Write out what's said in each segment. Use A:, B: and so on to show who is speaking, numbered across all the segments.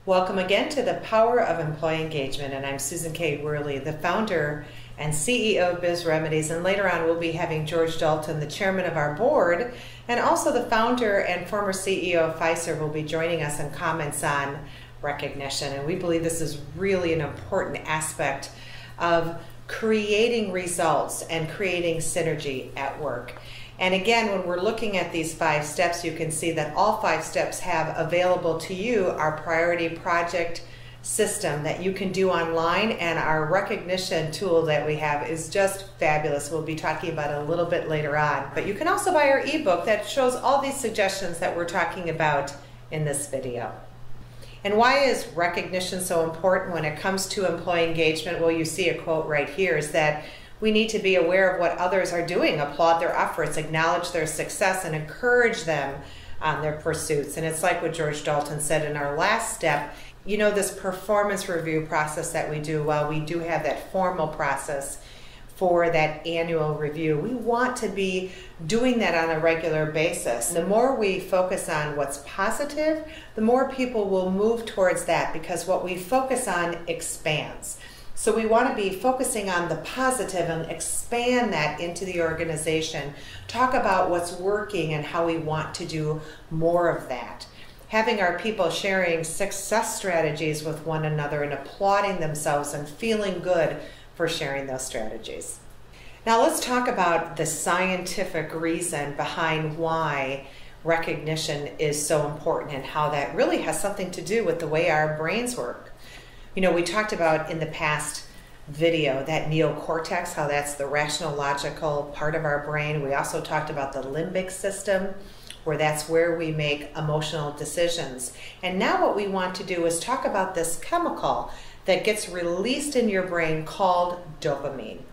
A: Welcome again to the Power of Employee Engagement, and I'm Susan K. Wehrley, the founder and CEO of Biz Remedies, and later on we'll be having George Dalton, the chairman of our board, and also the founder and former CEO of Pfizer will be joining us in comments on recognition, and we believe this is really an important aspect of creating results and creating synergy at work. And again, when we're looking at these 5 steps, you can see that all 5 steps have available to you our priority project system that you can do online, and our recognition tool that we have is just fabulous. We'll be talking about it a little bit later on. But you can also buy our ebook that shows all these suggestions that we're talking about in this video. And why is recognition so important when it comes to employee engagement? Well, you see a quote right here, is that we need to be aware of what others are doing, applaud their efforts, acknowledge their success, and encourage them on their pursuits. And it's like what George Dalton said in our last step, you know, this performance review process that we do, while we do have that formal process for that annual review, we want to be doing that on a regular basis. The more we focus on what's positive, the more people will move towards that, because what we focus on expands. So we want to be focusing on the positive and expand that into the organization. Talk about what's working and how we want to do more of that. Having our people sharing success strategies with one another and applauding themselves and feeling good for sharing those strategies. Now let's talk about the scientific reason behind why recognition is so important and how that really has something to do with the way our brains work. You know, we talked about in the past video that neocortex, how that's the rational, logical part of our brain. We also talked about the limbic system, where that's where we make emotional decisions. And now what we want to do is talk about this chemical that gets released in your brain called dopamine.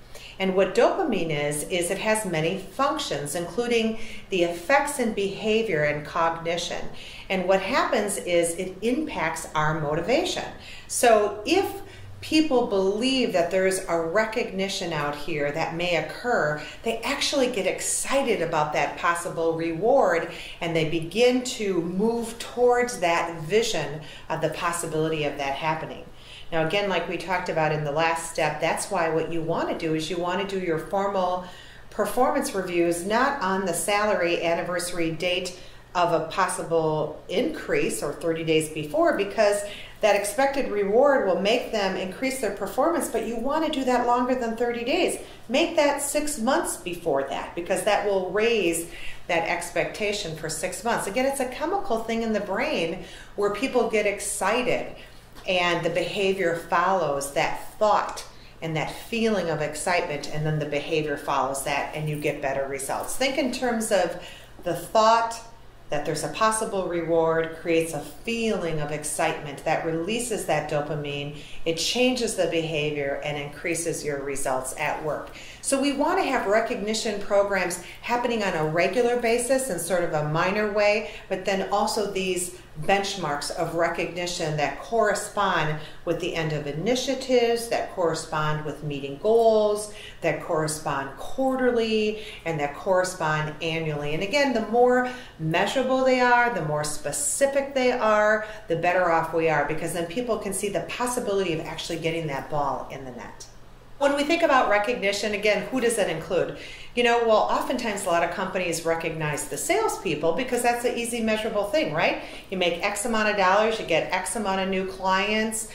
A: And what dopamine is it has many functions, including the effects in behavior and cognition. And what happens is it impacts our motivation. So if people believe that there's a recognition out here that may occur, they actually get excited about that possible reward, and they begin to move towards that vision of the possibility of that happening. Now again, like we talked about in the last step, that's why what you want to do is you want to do your formal performance reviews not on the salary anniversary date of a possible increase or 30 days before, because that expected reward will make them increase their performance, but you want to do that longer than 30 days. Make that 6 months before that, because that will raise that expectation for 6 months. Again, it's a chemical thing in the brain where people get excited and the behavior follows that thought and that feeling of excitement, and then the behavior follows that and you get better results. Think in terms of the thought that there's a possible reward creates a feeling of excitement that releases that dopamine. It changes the behavior and increases your results at work. So we want to have recognition programs happening on a regular basis in sort of a minor way, but then also these benchmarks of recognition that correspond with the end of initiatives, that correspond with meeting goals, that correspond quarterly, and that correspond annually. And again, the more measurable they are, the more specific they are, the better off we are, because then people can see the possibility of actually getting that ball in the net. When we think about recognition, again, who does that include? You know, well, oftentimes a lot of companies recognize the salespeople because that's an easy measurable thing, right? You make X amount of dollars, you get X amount of new clients,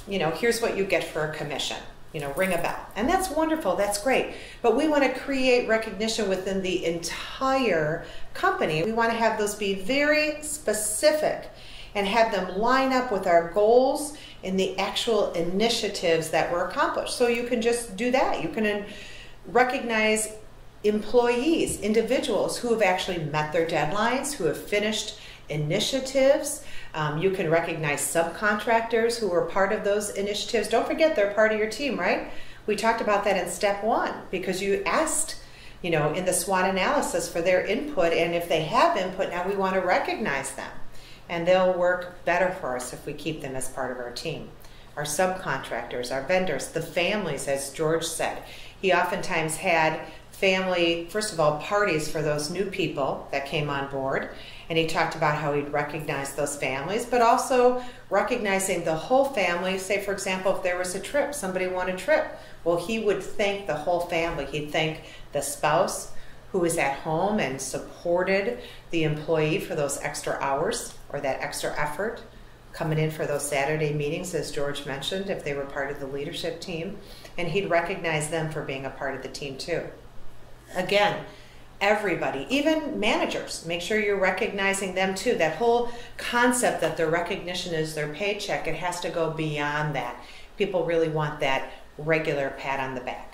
A: you know, here's what you get for a commission. You know, ring a bell. And that's wonderful, that's great. But we want to create recognition within the entire company. We want to have those be very specific and have them line up with our goals and the actual initiatives that were accomplished. So you can just do that. You can recognize employees, individuals who have actually met their deadlines, who have finished initiatives. You can recognize subcontractors who were part of those initiatives. Don't forget, they're part of your team, right? We talked about that in step 1, because you asked, you know, in the SWOT analysis for their input, and if they have input, now we want to recognize them. And they'll work better for us if we keep them as part of our team. Our subcontractors, our vendors, the families, as George said. He oftentimes had family, first of all, parties for those new people that came on board. And he talked about how he'd recognize those families, but also recognizing the whole family. Say, for example, if there was a trip, somebody won a trip, well, he would thank the whole family. He'd thank the spouse who was at home and supported the employee for those extra hours or that extra effort coming in for those Saturday meetings, as George mentioned, if they were part of the leadership team. And he'd recognize them for being a part of the team too. Again, everybody, even managers, make sure you're recognizing them too. That whole concept that their recognition is their paycheck, it has to go beyond that. People really want that regular pat on the back.